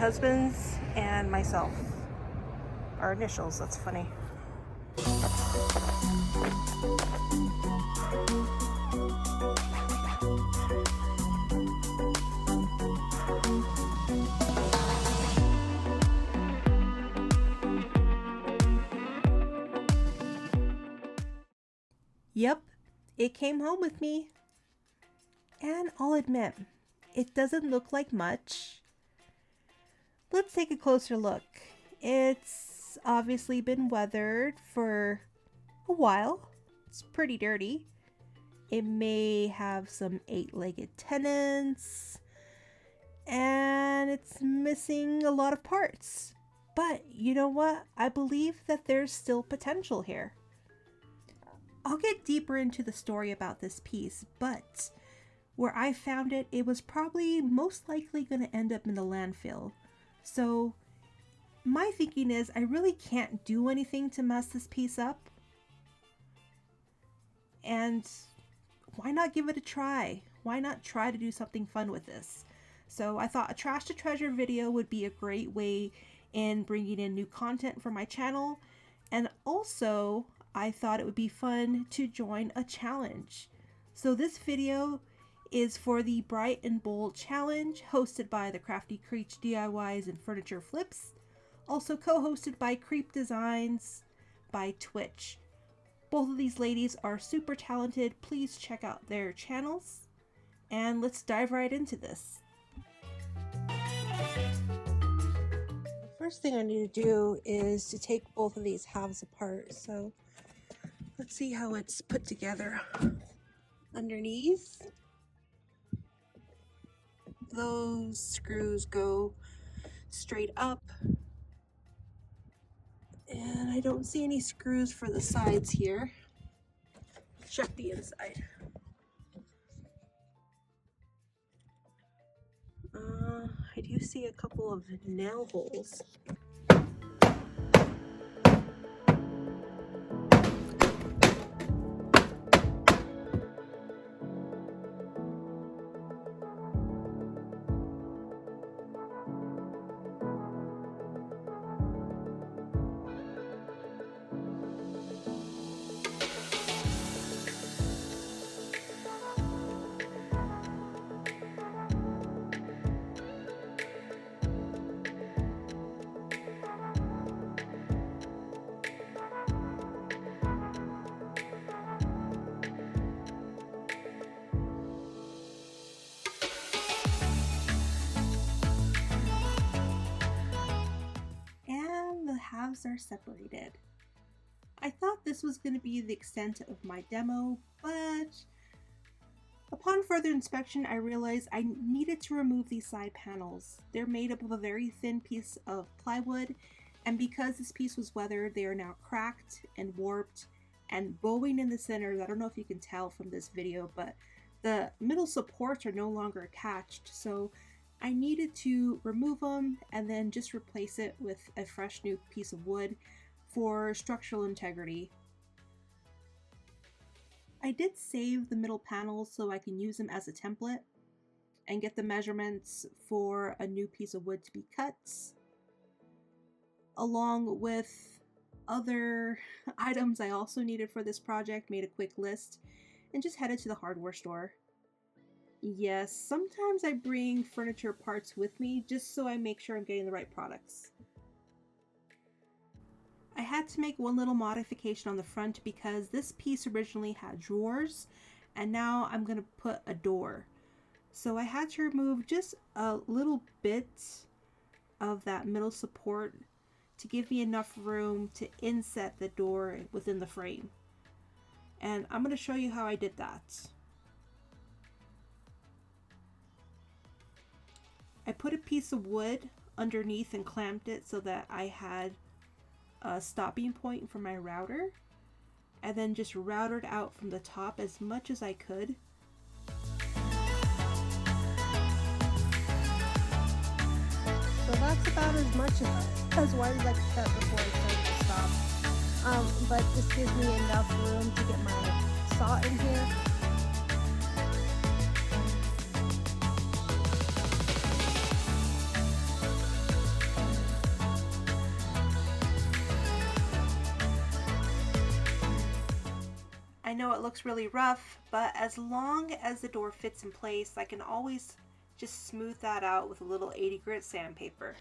husband's and myself. Our initials, that's funny. Yep, it came home with me. And I'll admit, it doesn't look like much. Let's take a closer look. It's obviously been weathered for a while. It's pretty dirty. It may have some 8-legged tenants. And it's missing a lot of parts. But you know what? I believe that there's still potential here. I'll get deeper into the story about this piece, but where I found it, it was probably most likely going to end up in the landfill. So my thinking is I really can't do anything to mess this piece up. And why not give it a try? Why not try to do something fun with this? So I thought a trash to treasure video would be a great way in bringing in new content for my channel. And also I thought it would be fun to join a challenge. So this video is for the Bright and Bold Challenge, hosted by the Crafty Creech DIYs and Furniture Flips, also co-hosted by Creep Designs by Twitch. Both of these ladies are super talented. Please check out their channels, and let's dive right into this. The first thing I need to do is to take both of these halves apart. So let's see how it's put together. Underneath, those screws go straight up, and I don't see any screws for the sides here. Check the inside. I do see a couple of nail holes. Halves are separated. I thought this was going to be the extent of my demo, but upon further inspection I realized I needed to remove these side panels. They're made up of a very thin piece of plywood, and because this piece was weathered, they are now cracked and warped and bowing in the center. I don't know if you can tell from this video, but the middle supports are no longer attached, so I needed to remove them and then just replace it with a fresh new piece of wood for structural integrity. I did save the middle panels so I can use them as a template and get the measurements for a new piece of wood to be cut, along with other items I also needed for this project. Made a quick list and just headed to the hardware store. Yes, sometimes I bring furniture parts with me just so I make sure I'm getting the right products. I had to make one little modification on the front because this piece originally had drawers and now I'm going to put a door. So I had to remove just a little bit of that middle support to give me enough room to inset the door within the frame. And I'm going to show you how I did that. I put a piece of wood underneath and clamped it so that I had a stopping point for my router, and then just routered out from the top as much as I could. So that's about as much as wide as I could cut before I started to stop. But this gives me enough room to get my saw in here. I know it looks really rough, but as long as the door fits in place, I can always just smooth that out with a little 80 grit sandpaper.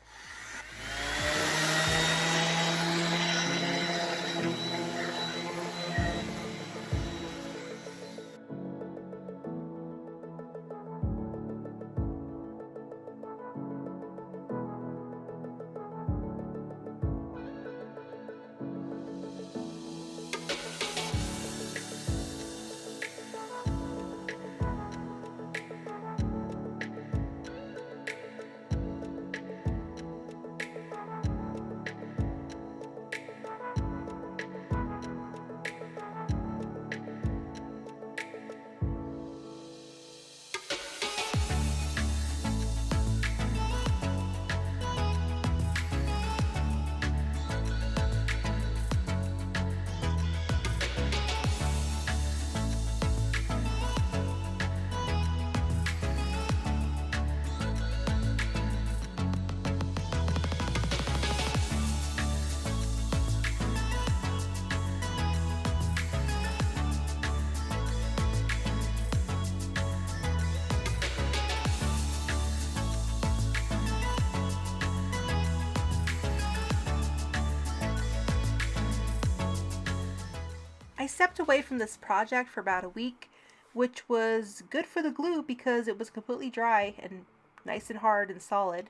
I stepped away from this project for about a week, which was good for the glue because it was completely dry and nice and hard and solid.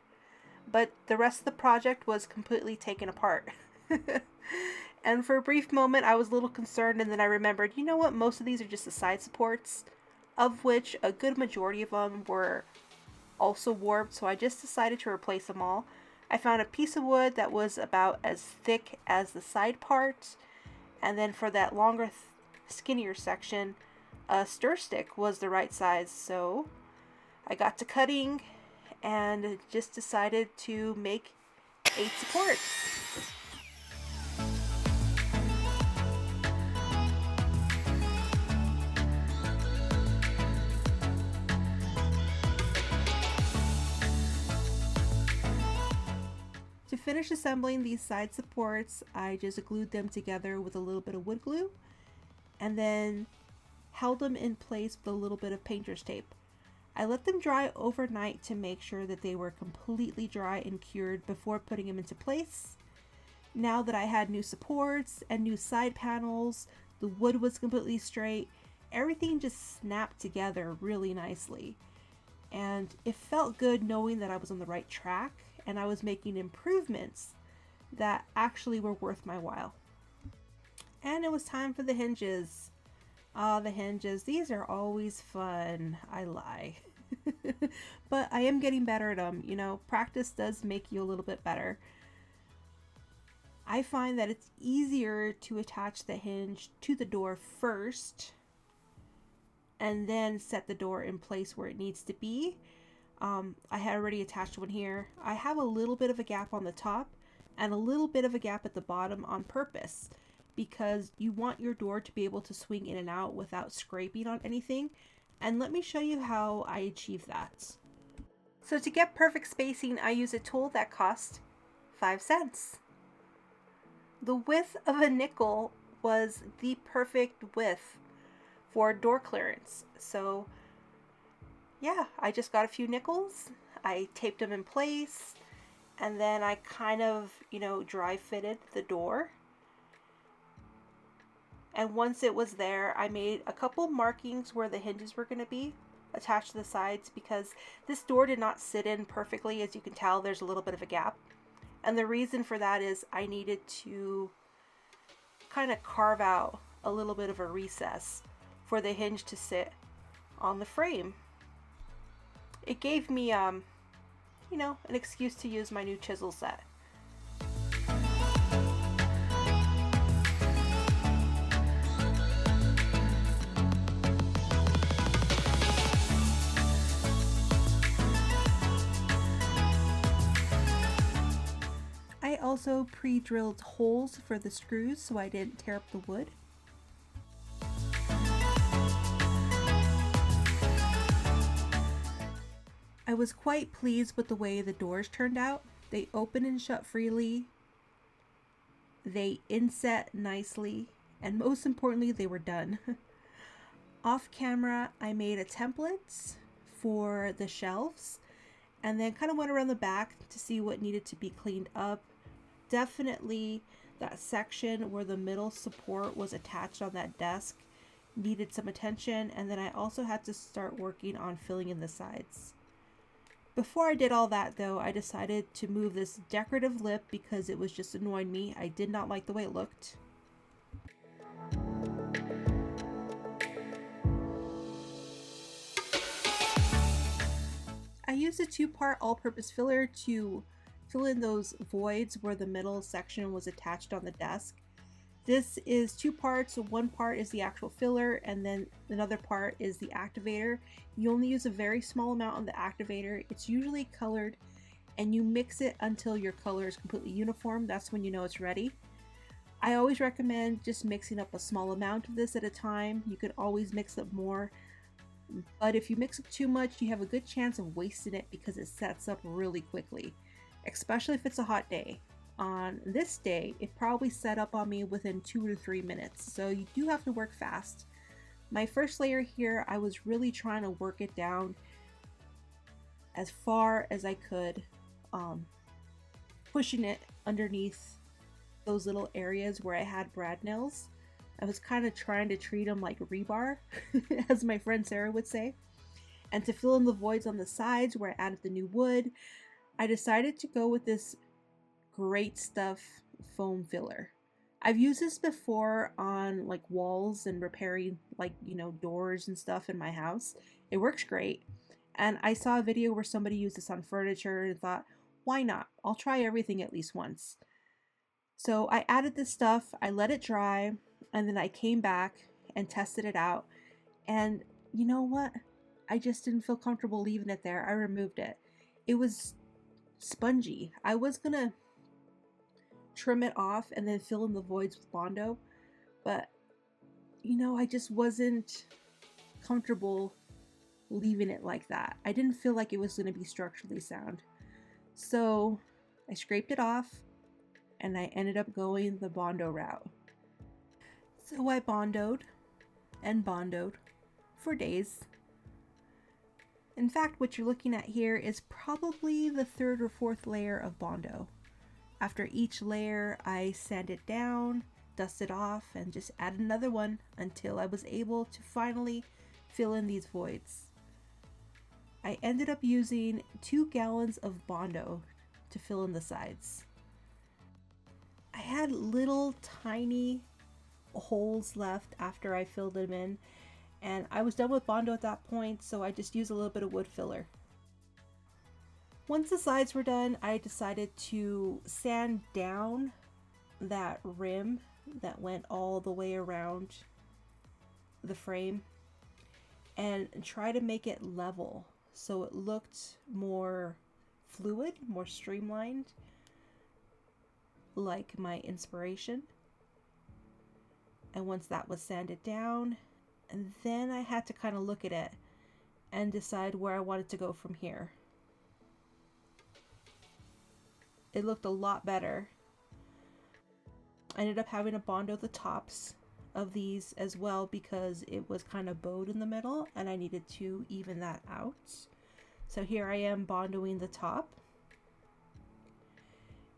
But the rest of the project was completely taken apart. And for a brief moment, I was a little concerned, and then I remembered, you know what, most of these are just the side supports, of which a good majority of them were also warped, so I just decided to replace them all. I found a piece of wood that was about as thick as the side part, and then for that longer, skinnier section, a stir stick was the right size, so I got to cutting and just decided to make 8 supports. To finish assembling these side supports, I just glued them together with a little bit of wood glue and then held them in place with a little bit of painter's tape. I let them dry overnight to make sure that they were completely dry and cured before putting them into place. Now that I had new supports and new side panels, the wood was completely straight, everything just snapped together really nicely. And it felt good knowing that I was on the right track and I was making improvements that actually were worth my while. And it was time for the hinges. The hinges, these are always fun. I lie. But I am getting better at them. You know, practice does make you a little bit better. I find that it's easier to attach the hinge to the door first and then set the door in place where it needs to be. I had already attached one here. I have a little bit of a gap on the top and a little bit of a gap at the bottom on purpose because you want your door to be able to swing in and out without scraping on anything. And let me show you how I achieve that. So to get perfect spacing, I use a tool that cost 5 cents. The width of a nickel was the perfect width for door clearance. So yeah, I just got a few nickels, I taped them in place, and then I kind of, dry fitted the door. And once it was there, I made a couple markings where the hinges were going to be attached to the sides because this door did not sit in perfectly. As you can tell, there's a little bit of a gap. And the reason for that is I needed to kind of carve out a little bit of a recess for the hinge to sit on the frame. It gave me, an excuse to use my new chisel set. I also pre-drilled holes for the screws so I didn't tear up the wood. I was quite pleased with the way the doors turned out. They open and shut freely, they inset nicely, and most importantly, they were done. Off camera, I made a template for the shelves and then kind of went around the back to see what needed to be cleaned up. Definitely that section where the middle support was attached on that desk needed some attention, and then I also had to start working on filling in the sides. Before I did all that though, I decided to move this decorative lip because it was just annoying me. I did not like the way it looked. I used a 2-part all-purpose filler to fill in those voids where the middle section was attached on the desk. This is 2 parts. One part is the actual filler and then another part is the activator. You only use a very small amount on the activator. It's usually colored and you mix it until your color is completely uniform. That's when you know it's ready. I always recommend just mixing up a small amount of this at a time. You could always mix up more. But if you mix up too much, you have a good chance of wasting it because it sets up really quickly, especially if it's a hot day. On this day, it probably set up on me within 2 to 3 minutes, so you do have to work fast. My first layer here, I was really trying to work it down as far as I could, pushing it underneath those little areas where I had brad nails. I was kind of trying to treat them like rebar, as my friend Sarah would say. And to fill in the voids on the sides where I added the new wood, I decided to go with this Great Stuff foam filler. I've used this before on like walls and repairing like, doors and stuff in my house. It works great. And I saw a video where somebody used this on furniture and thought, why not? I'll try everything at least once. So I added this stuff, I let it dry, and then I came back and tested it out. And you know what? I just didn't feel comfortable leaving it there. I removed it. It was spongy. I was gonna trim it off and then fill in the voids with Bondo, but I just wasn't comfortable leaving it like that. I didn't feel like it was going to be structurally sound. So I scraped it off and I ended up going the Bondo route. So I Bondoed and Bondoed for days. In fact, what you're looking at here is probably the 3rd or 4th layer of Bondo. After each layer, I sanded down, dusted off, and just added another one until I was able to finally fill in these voids. I ended up using 2 gallons of Bondo to fill in the sides. I had little tiny holes left after I filled them in, and I was done with Bondo at that point, so I just used a little bit of wood filler. Once the sides were done, I decided to sand down that rim that went all the way around the frame and try to make it level so it looked more fluid, more streamlined, like my inspiration. And once that was sanded down, and then I had to kind of look at it and decide where I wanted to go from here. It looked a lot better. I ended up having to Bondo the tops of these as well because it was kind of bowed in the middle and I needed to even that out. So here I am Bondoing the top.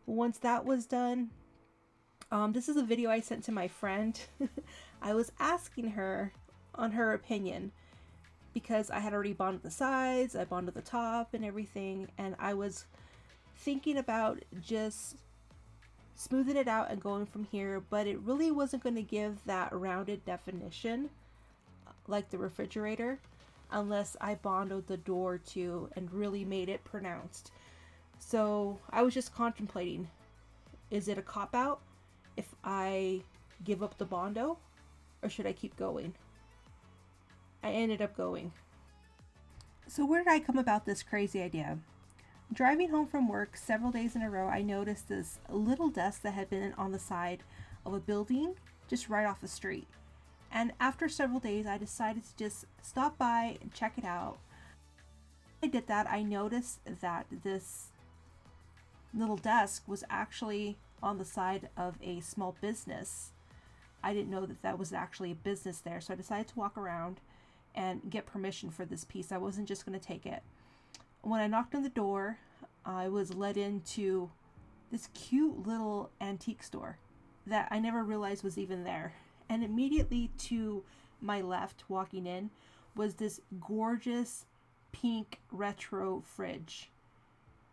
Once that was done, this is a video I sent to my friend. I was asking her on her opinion because I had already bonded the sides, I bonded the top and everything, and I was thinking about just smoothing it out and going from here, but it really wasn't going to give that rounded definition like the refrigerator unless I bondoed the door too and really made it pronounced. So I was just contemplating, is it a cop-out if I give up the Bondo or should I keep going? I ended up going. So where did I come about this crazy idea? Driving home from work several days in a row, I noticed this little desk that had been on the side of a building just right off the street. And after several days, I decided to just stop by and check it out. I did that. I noticed that this little desk was actually on the side of a small business. I didn't know that that was actually a business there. So I decided to walk around and get permission for this piece. I wasn't just going to take it. When I knocked on the door, I was led into this cute little antique store that I never realized was even there. And immediately to my left, walking in, was this gorgeous pink retro fridge.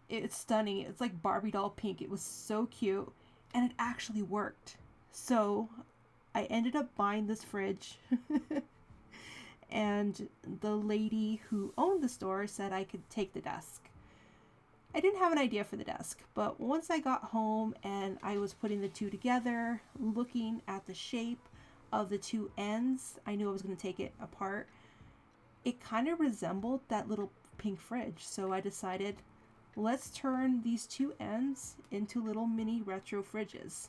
It's stunning. It's like Barbie doll pink. It was so cute, and it actually worked. So I ended up buying this fridge and the lady who owned the store said I could take the desk. I didn't have an idea for the desk, but once I got home and I was putting the two together, looking at the shape of the two ends, I knew I was going to take it apart. It kind of resembled that little pink fridge, so I decided, let's turn these two ends into little mini retro fridges.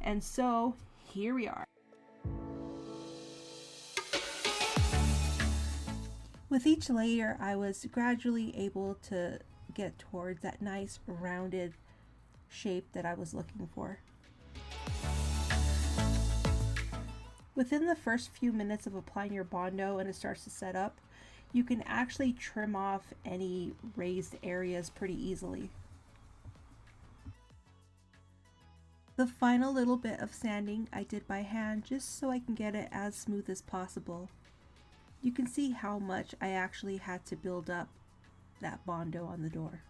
And so here we are. With each layer, I was gradually able to get towards that nice rounded shape that I was looking for. Within the first few minutes of applying your Bondo and it starts to set up, you can actually trim off any raised areas pretty easily. The final little bit of sanding I did by hand just so I can get it as smooth as possible. You can see how much I actually had to build up that Bondo on the door.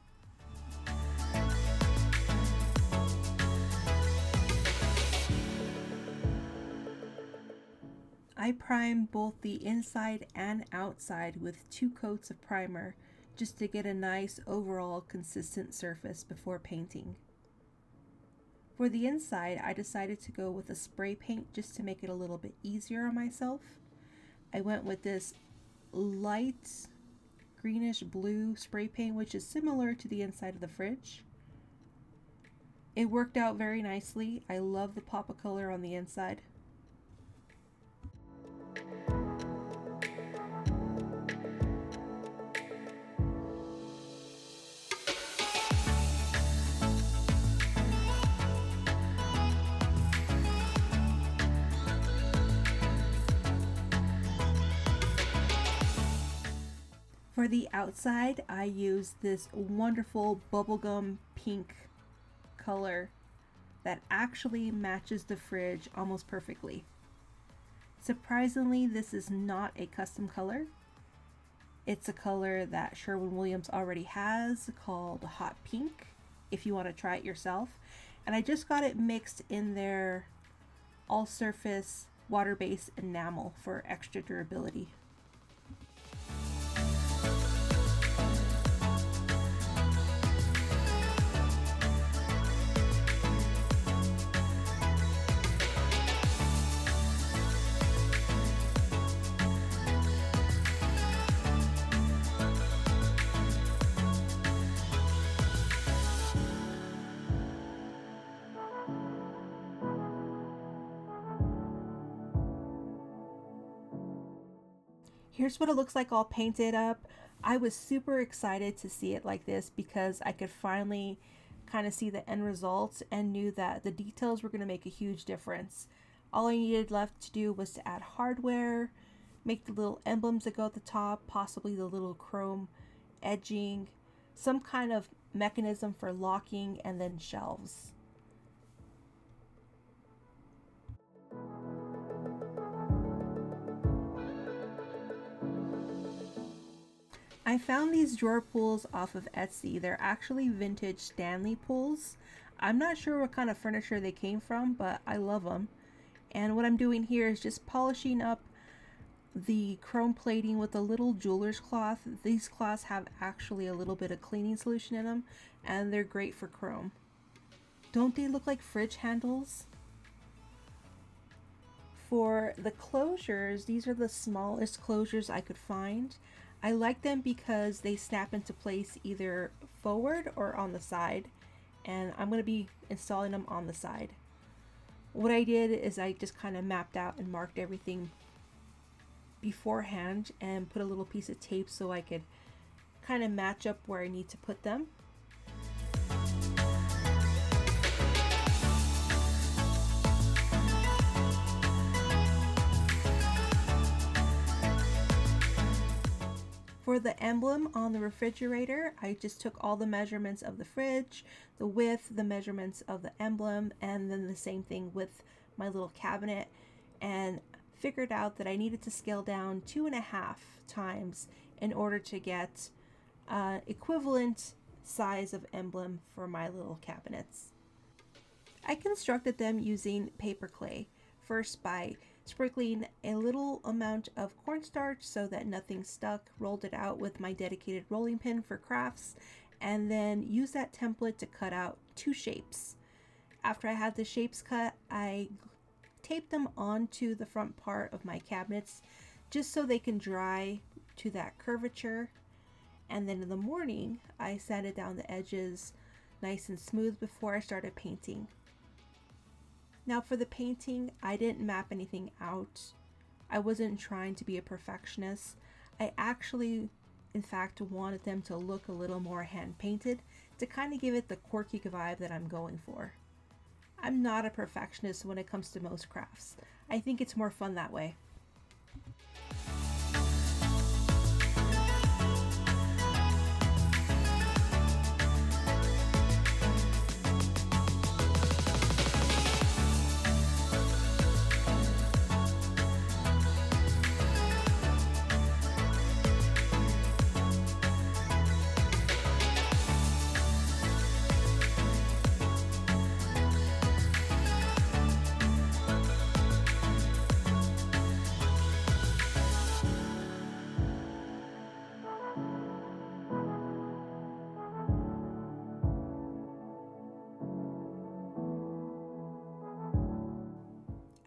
I primed both the inside and outside with 2 coats of primer just to get a nice overall consistent surface before painting. For the inside, I decided to go with a spray paint just to make it a little bit easier on myself. I went with this light greenish blue spray paint, which is similar to the inside of the fridge. It worked out very nicely. I love the pop of color on the inside. For the outside, I used this wonderful bubblegum pink color that actually matches the fridge almost perfectly. Surprisingly, this is not a custom color. It's a color that Sherwin-Williams already has called Hot Pink, if you want to try it yourself. And I just got it mixed in their all-surface water-based enamel for extra durability. Here's what it looks like all painted up. I was super excited to see it like this because I could finally kind of see the end results and knew that the details were going to make a huge difference. All I needed left to do was to add hardware, make the little emblems that go at the top, possibly the little chrome edging, some kind of mechanism for locking, and then shelves. I found these drawer pulls off of Etsy. They're actually vintage Stanley pulls. I'm not sure what kind of furniture they came from, but I love them. And what I'm doing here is just polishing up the chrome plating with a little jeweler's cloth. These cloths have actually a little bit of cleaning solution in them, and they're great for chrome. Don't they look like fridge handles? For the closures, these are the smallest closures I could find. I like them because they snap into place either forward or on the side, and I'm going to be installing them on the side. What I did is I just kind of mapped out and marked everything beforehand and put a little piece of tape so I could kind of match up where I need to put them. For the emblem on the refrigerator, I just took all the measurements of the fridge, the width, the measurements of the emblem, and then the same thing with my little cabinet, and figured out that I needed to scale down 2.5 times in order to get equivalent size of emblem for my little cabinets. I constructed them using paper clay, first by sprinkling a little amount of cornstarch so that nothing stuck, rolled it out with my dedicated rolling pin for crafts, and then used that template to cut out 2 shapes. After I had the shapes cut, I taped them onto the front part of my cabinets just so they can dry to that curvature. And then in the morning, I sanded down the edges nice and smooth before I started painting. Now for the painting, I didn't map anything out. I wasn't trying to be a perfectionist. I actually, in fact, wanted them to look a little more hand painted to kind of give it the quirky vibe that I'm going for. I'm not a perfectionist when it comes to most crafts. I think it's more fun that way.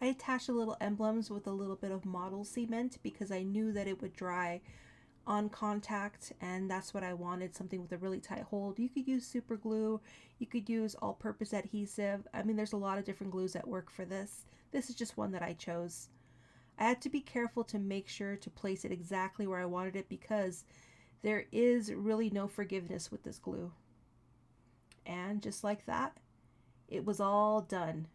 I attached the little emblems with a little bit of model cement because I knew that it would dry on contact, and that's what I wanted, something with a really tight hold. You could use super glue, you could use all-purpose adhesive. I mean, there's a lot of different glues that work for this. This is just one that I chose. I had to be careful to make sure to place it exactly where I wanted it because there is really no forgiveness with this glue. And just like that, it was all done.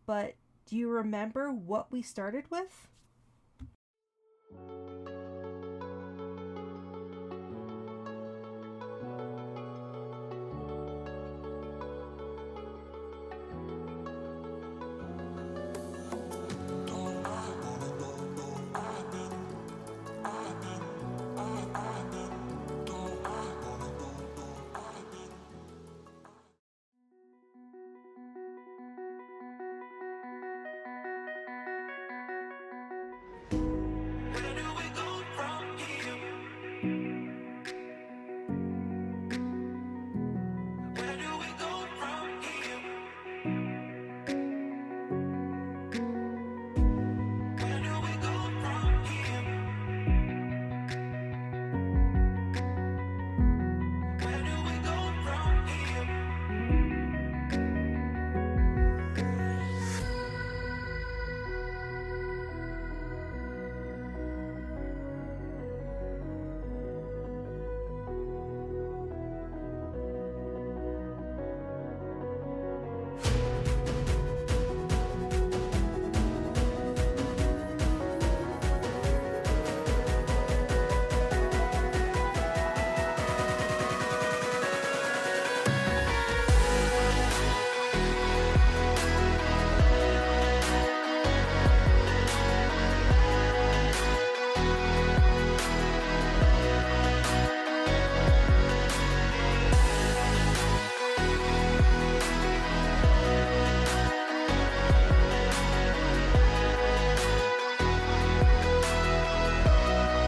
But do you remember what we started with?